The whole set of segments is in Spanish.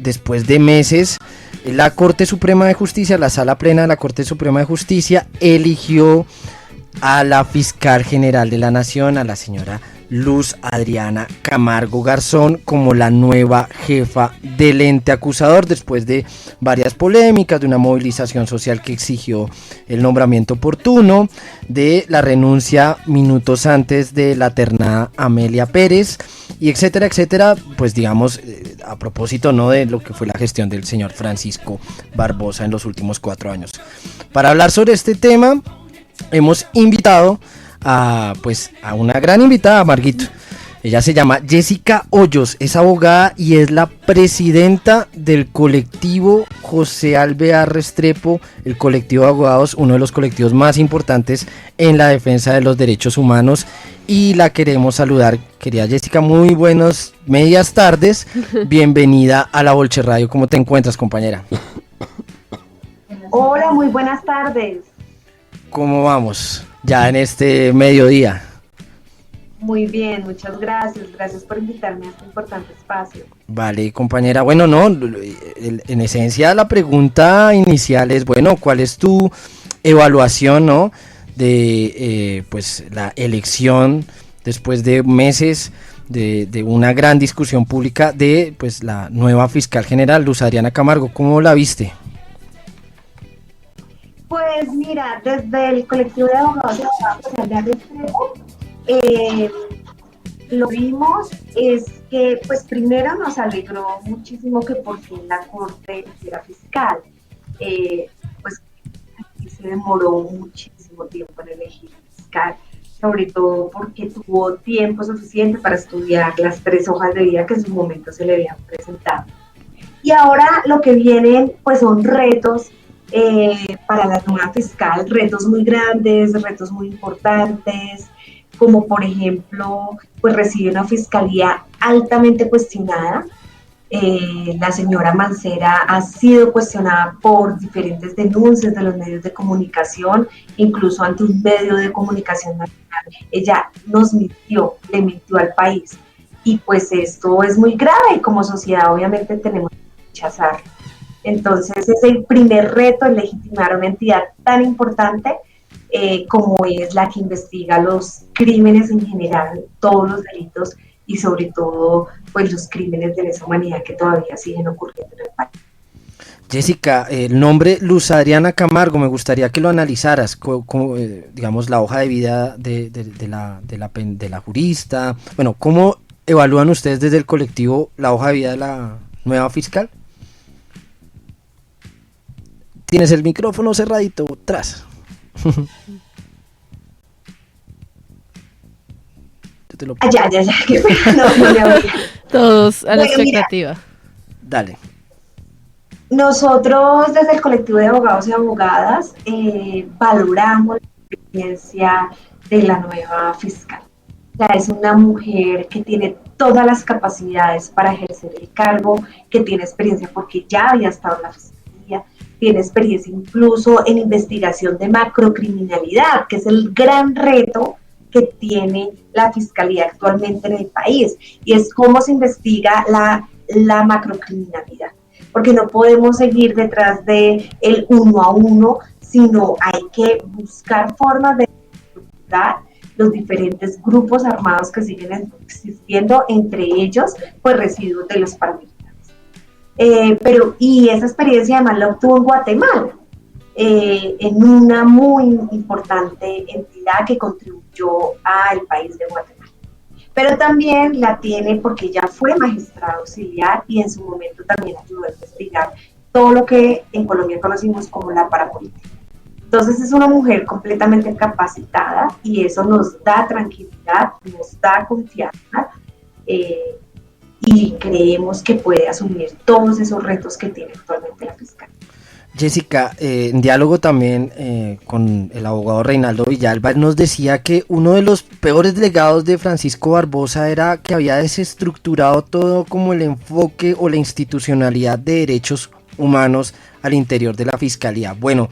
después de meses, la Corte Suprema de Justicia, la Sala Plena de la Corte Suprema de Justicia, eligió a la fiscal general de la Nación, a la señora Luz Adriana Camargo Garzón, como la nueva jefa del ente acusador, después de varias polémicas, de una movilización social que exigió el nombramiento oportuno, de la renuncia minutos antes de la ternada Amelia Pérez, y etcétera, etcétera, pues digamos, a propósito, ¿no?, de lo que fue la gestión del señor Francisco Barbosa en los últimos 4 años. Para hablar sobre este tema, hemos invitado a una gran invitada, Marguito. Ella se llama Jessica Hoyos, es abogada y es la presidenta del colectivo José Alvear Restrepo, el colectivo de abogados, uno de los colectivos más importantes en la defensa de los derechos humanos, y la queremos saludar. Querida Jessica, muy buenas medias tardes, bienvenida a La Bolche Radio. ¿Cómo te encuentras, compañera? Hola, muy buenas tardes. ¿Cómo vamos ya en este mediodía? Muy bien, muchas gracias. Gracias por invitarme a este importante espacio. Vale, compañera. Bueno, no, en esencia la pregunta inicial es, bueno, ¿cuál es tu evaluación, no, de la elección después de meses de una gran discusión pública de la nueva fiscal general, Luz Adriana Camargo? ¿Cómo la viste? Pues mira, desde el colectivo de abogados de Restrepo, lo vimos, es que pues primero nos alegró muchísimo que por fin la Corte eligiera fiscal, pues se demoró muchísimo tiempo en elegir fiscal, sobre todo porque tuvo tiempo suficiente para estudiar las 3 hojas de vida que en su momento se le habían presentado. Y ahora lo que vienen pues son retos para la nueva fiscal, retos muy grandes, retos muy importantes, como por ejemplo, pues recibe una fiscalía altamente cuestionada. La señora Mancera ha sido cuestionada por diferentes denuncias de los medios de comunicación, incluso ante un medio de comunicación nacional. Ella le mintió al país, y pues esto es muy grave y como sociedad obviamente tenemos que rechazarlo. Entonces es el primer reto en legitimar una entidad tan importante como es la que investiga los crímenes en general, todos los delitos y sobre todo pues los crímenes de lesa humanidad que todavía siguen ocurriendo en el país. Jessica, el nombre Luz Adriana Camargo, me gustaría que lo analizaras, digamos, la hoja de vida de la jurista. Bueno, ¿cómo evalúan ustedes desde el colectivo la hoja de vida de la nueva fiscal? Tienes el micrófono cerradito atrás. Ya. No me abrí. Todos a la expectativa. Mira, dale. Nosotros desde el colectivo de abogados y abogadas valoramos la experiencia de la nueva fiscal. Es una mujer que tiene todas las capacidades para ejercer el cargo, que tiene experiencia porque ya había estado en la fiscalía, tiene experiencia incluso en investigación de macrocriminalidad, que es el gran reto que tiene la fiscalía actualmente en el país, y es cómo se investiga la macrocriminalidad, porque no podemos seguir detrás de el 1 a 1, sino hay que buscar formas de estructurar los diferentes grupos armados que siguen existiendo, entre ellos pues residuos de los paramilitares. Y esa experiencia además la obtuvo en Guatemala, en una muy importante entidad que contribuyó al país de Guatemala. Pero también la tiene porque ella fue magistrada auxiliar y en su momento también ayudó a investigar todo lo que en Colombia conocimos como la parapolítica. Entonces es una mujer completamente capacitada y eso nos da tranquilidad, nos da confianza, y creemos que puede asumir todos esos retos que tiene actualmente la fiscal. Jessica, en diálogo también con el abogado Reinaldo Villalba, nos decía que uno de los peores legados de Francisco Barbosa era que había desestructurado todo como el enfoque o la institucionalidad de derechos humanos al interior de la fiscalía. Bueno,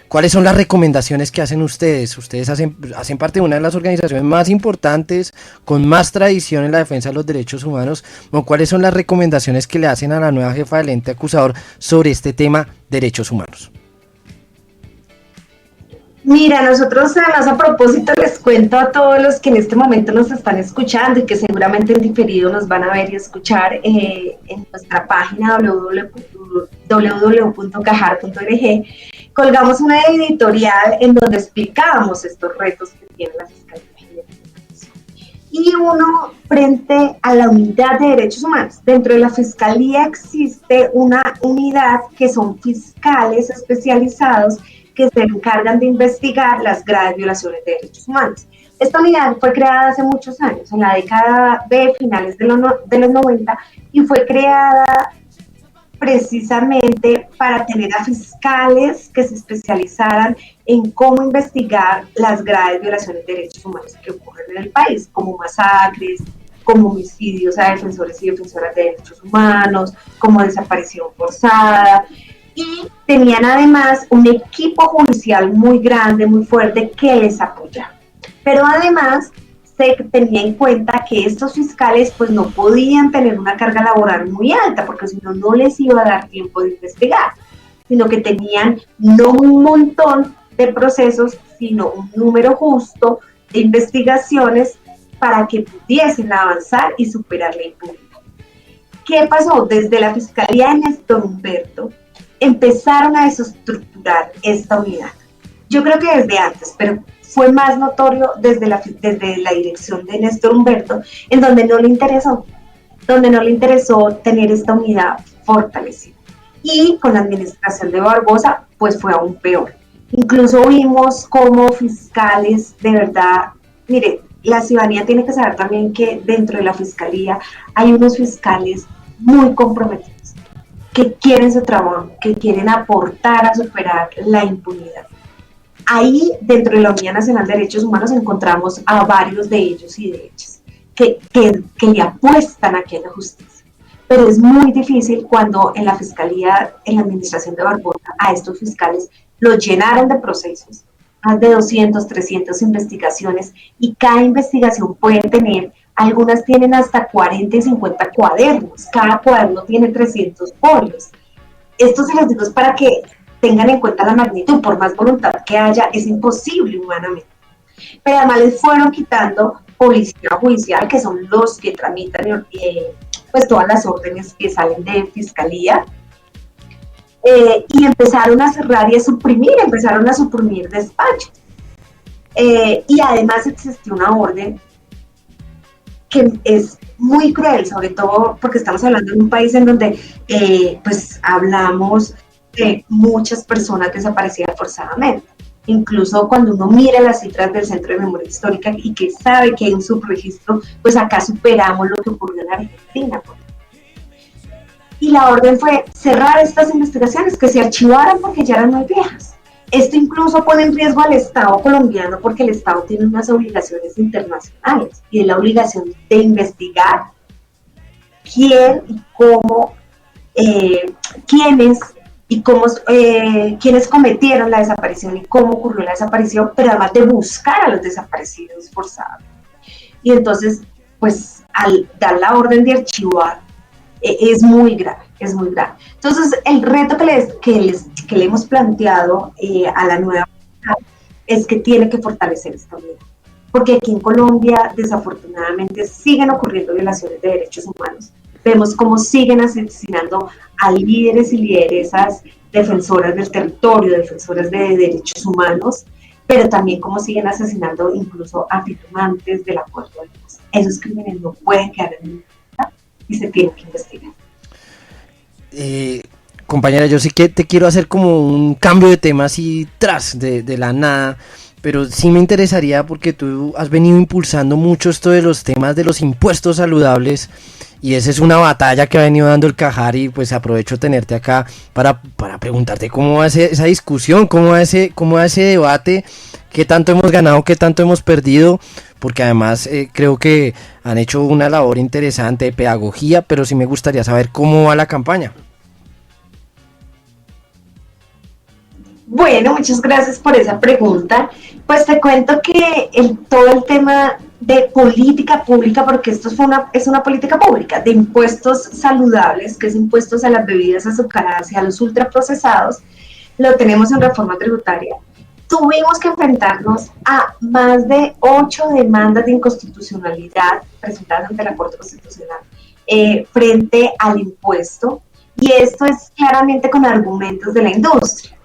¿Cuáles son las recomendaciones que hacen ustedes? Ustedes hacen parte de una de las organizaciones más importantes, con más tradición en la defensa de los derechos humanos. Bueno, ¿cuáles son las recomendaciones que le hacen a la nueva jefa del ente acusador sobre este tema derechos humanos? Mira, nosotros además a propósito les cuento a todos los que en este momento nos están escuchando y que seguramente en diferido nos van a ver y escuchar en nuestra página www.cajar.org, colgamos una editorial en donde explicamos estos retos que tiene la Fiscalía General de la Nación. Y uno, frente a la unidad de derechos humanos. Dentro de la Fiscalía existe una unidad que son fiscales especializados que se encargan de investigar las graves violaciones de derechos humanos. Esta unidad fue creada hace muchos años, en la década de finales de los 90, y fue creada precisamente para tener a fiscales que se especializaran en cómo investigar las graves violaciones de derechos humanos que ocurren en el país, como masacres, como homicidios a defensores y defensoras de derechos humanos, como desaparición forzada. Y tenían además un equipo judicial muy grande, muy fuerte, que les apoyaba. Pero además se tenía en cuenta que estos fiscales pues no podían tener una carga laboral muy alta, porque si no, no les iba a dar tiempo de investigar, sino que tenían no un montón de procesos, sino un número justo de investigaciones para que pudiesen avanzar y superar la impunidad. ¿Qué pasó? Desde la Fiscalía de Néstor Humberto empezaron a desestructurar esta unidad. Yo creo que desde antes, pero fue más notorio desde la dirección de Néstor Humberto, en donde no le interesó tener esta unidad fortalecida. Y con la administración de Barbosa, pues fue aún peor. Incluso vimos como fiscales, de verdad, mire, la ciudadanía tiene que saber también que dentro de la Fiscalía hay unos fiscales muy comprometidos, que quieren su trabajo, que quieren aportar a superar la impunidad. Ahí, dentro de la Unidad Nacional de Derechos Humanos, encontramos a varios de ellos y de ellas que le apuestan a que haya justicia. Pero es muy difícil cuando en la Fiscalía, en la administración de Barbosa, a estos fiscales los llenaron de procesos, más de 200, 300 investigaciones, y cada investigación puede tener, algunas tienen hasta 40 y 50 cuadernos, cada cuaderno tiene 300 folios. Esto se los digo es para que tengan en cuenta la magnitud, por más voluntad que haya, es imposible humanamente. Pero además les fueron quitando policía judicial, que son los que tramitan pues todas las órdenes que salen de Fiscalía, y empezaron a cerrar y a suprimir, despachos. Y además existió una orden que es muy cruel, sobre todo porque estamos hablando de un país en donde pues hablamos de muchas personas desaparecidas forzadamente. Incluso cuando uno mira las cifras del Centro de Memoria Histórica y que sabe que hay un subregistro, pues acá superamos lo que ocurrió en Argentina. Y la orden fue cerrar estas investigaciones, que se archivaran porque ya eran muy viejas. Esto incluso pone en riesgo al Estado colombiano, porque el Estado tiene unas obligaciones internacionales y es la obligación de investigar quién y cómo, quiénes cometieron la desaparición y cómo ocurrió la desaparición, pero además de buscar a los desaparecidos forzados. Y entonces, pues al dar la orden de archivar, es muy grave. Entonces, el reto que le hemos planteado a la nueva es que tiene que fortalecer esta unidad. Porque aquí en Colombia, desafortunadamente, siguen ocurriendo violaciones de derechos humanos. Vemos cómo siguen asesinando a líderes y lideresas defensoras del territorio, defensoras de derechos humanos, pero también cómo siguen asesinando incluso a firmantes del acuerdo de paz. Esos crímenes no pueden quedar en impunidad y se tienen que investigar. Compañera, yo sí que te quiero hacer como un cambio de tema así de la nada, pero sí me interesaría porque tú has venido impulsando mucho esto de los temas de los impuestos saludables, y esa es una batalla que ha venido dando el Cajar, y pues aprovecho tenerte acá para preguntarte cómo va esa discusión, cómo va ese debate, qué tanto hemos ganado, qué tanto hemos perdido, porque además creo que han hecho una labor interesante de pedagogía, pero sí me gustaría saber cómo va la campaña. Bueno, muchas gracias por esa pregunta. Pues te cuento que todo el tema de política pública, porque es una política pública, de impuestos saludables, que es impuestos a las bebidas azucaradas y a los ultraprocesados, lo tenemos en reforma tributaria. Tuvimos que enfrentarnos a más de 8 demandas de inconstitucionalidad presentadas ante la Corte Constitucional frente al impuesto, y esto es claramente con argumentos de la industria,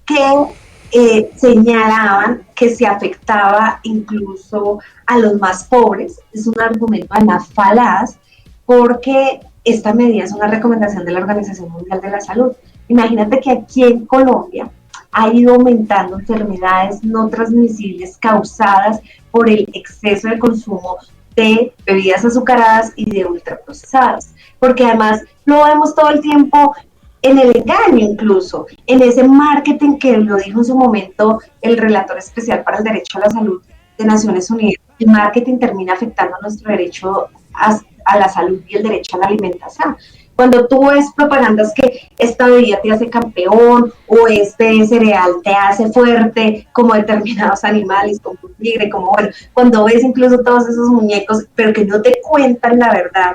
que señalaban que se afectaba incluso a los más pobres. Es un argumento además falaz, porque esta medida es una recomendación de la Organización Mundial de la Salud. Imagínate que aquí en Colombia ha ido aumentando enfermedades no transmisibles causadas por el exceso de consumo de bebidas azucaradas y de ultraprocesadas, porque además lo vemos todo el tiempo en el engaño, incluso en ese marketing que lo dijo en su momento el relator especial para el derecho a la salud de Naciones Unidas. El marketing termina afectando nuestro derecho a la salud y el derecho a la alimentación. Cuando tú ves propagandas que esta bebida te hace campeón o este cereal te hace fuerte, como determinados animales, como un tigre, como bueno, cuando ves incluso todos esos muñecos, pero que no te cuentan la verdad,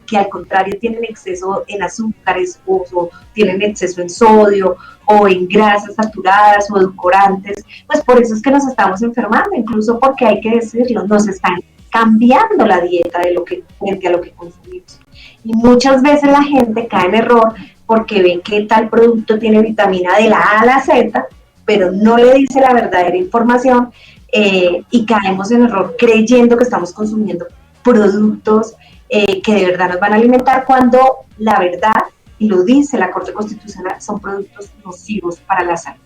que al contrario tienen exceso en azúcares o tienen exceso en sodio o en grasas saturadas o edulcorantes, pues por eso es que nos estamos enfermando, incluso porque hay que decirlo, nos están cambiando la dieta de lo que frente a lo que consumimos. Y muchas veces la gente cae en error porque ven que tal producto tiene vitamina de la A a la Z, pero no le dice la verdadera información, y caemos en error creyendo que estamos consumiendo productos que de verdad nos van a alimentar, cuando la verdad, y lo dice la Corte Constitucional, son productos nocivos para la salud.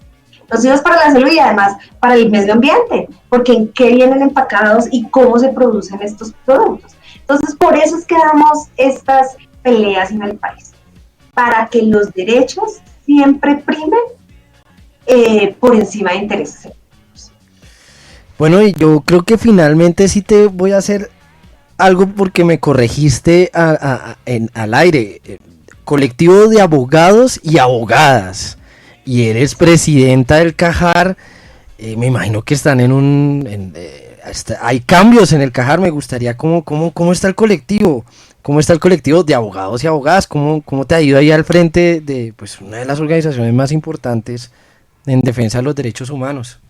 Nocivos para la salud y además para el medio ambiente, porque en qué vienen empacados y cómo se producen estos productos. Entonces, por eso es que damos estas peleas en el país, para que los derechos siempre primen por encima de intereses. Bueno, y yo creo que finalmente sí te voy a hacer algo porque me corregiste al aire. Colectivo de abogados y abogadas. Y eres presidenta del Cajar. Me imagino que están hay cambios en el Cajar. Me gustaría cómo está el colectivo. ¿Cómo está el colectivo de abogados y abogadas? ¿Cómo te ha ido ahí al frente de pues una de las organizaciones más importantes en defensa de los derechos humanos?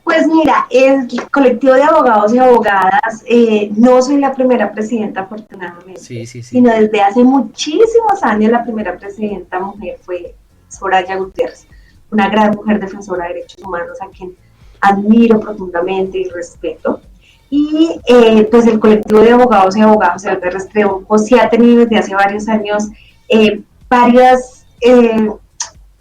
Pues mira, el colectivo de abogados y abogadas, no soy la primera presidenta, afortunadamente, sí. Sino desde hace muchísimos años la primera presidenta mujer fue Soraya Gutiérrez, una gran mujer defensora de derechos humanos a quien admiro profundamente y respeto. Y pues el colectivo de abogados y abogadas de Restrepo pues, sí ha tenido desde hace varios años varias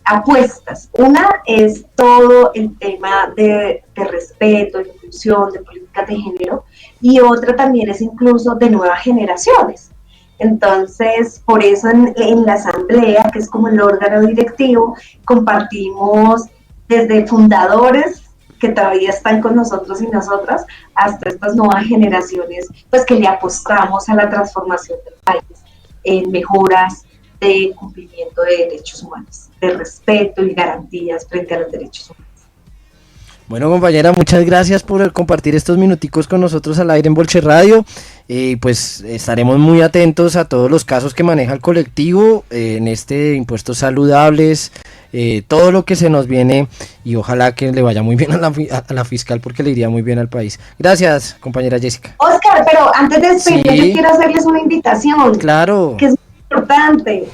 apuestas. Una es todo el tema de respeto, de inclusión, de políticas de género, y otra también es incluso de nuevas generaciones. Entonces, por eso en la asamblea, que es como el órgano directivo, compartimos desde fundadores que todavía están con nosotros y nosotras, hasta estas nuevas generaciones, pues que le apostamos a la transformación del país en mejoras de cumplimiento de derechos humanos, de respeto y garantías frente a los derechos humanos. Bueno, compañera, muchas gracias por compartir estos minuticos con nosotros al aire en Bolche Radio. Pues estaremos muy atentos a todos los casos que maneja el colectivo en este impuestos saludables, todo lo que se nos viene, y ojalá que le vaya muy bien a la fiscal, porque le iría muy bien al país. Gracias, compañera Jessica. Oscar, pero antes de despedirme, yo quiero hacerles una invitación. Claro. Que es muy importante.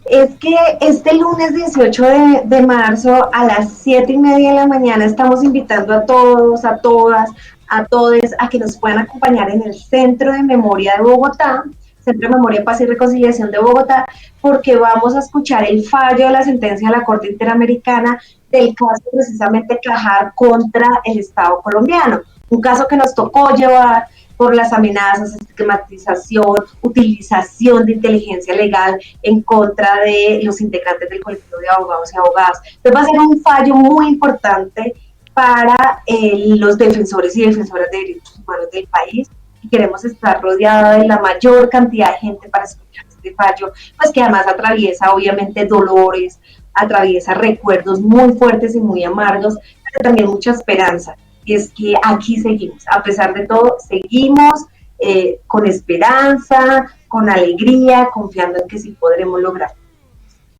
Es que este lunes 18 de marzo a las 7:30 de la mañana estamos invitando a todos, a todas, a todes a que nos puedan acompañar en el Centro de Memoria de Bogotá, Centro de Memoria, Paz y Reconciliación de Bogotá, porque vamos a escuchar el fallo de la sentencia de la Corte Interamericana del caso precisamente Cajar contra el Estado colombiano, un caso que nos tocó llevar por las amenazas, estigmatización, utilización de inteligencia legal en contra de los integrantes del colectivo de abogados y abogadas. Entonces va a ser un fallo muy importante para los defensores y defensoras de derechos humanos del país, y queremos estar rodeada de la mayor cantidad de gente para escuchar este fallo, pues que además atraviesa obviamente dolores, atraviesa recuerdos muy fuertes y muy amargos, pero también mucha esperanza. Y es que aquí seguimos, a pesar de todo, seguimos con esperanza, con alegría, confiando en que sí podremos lograr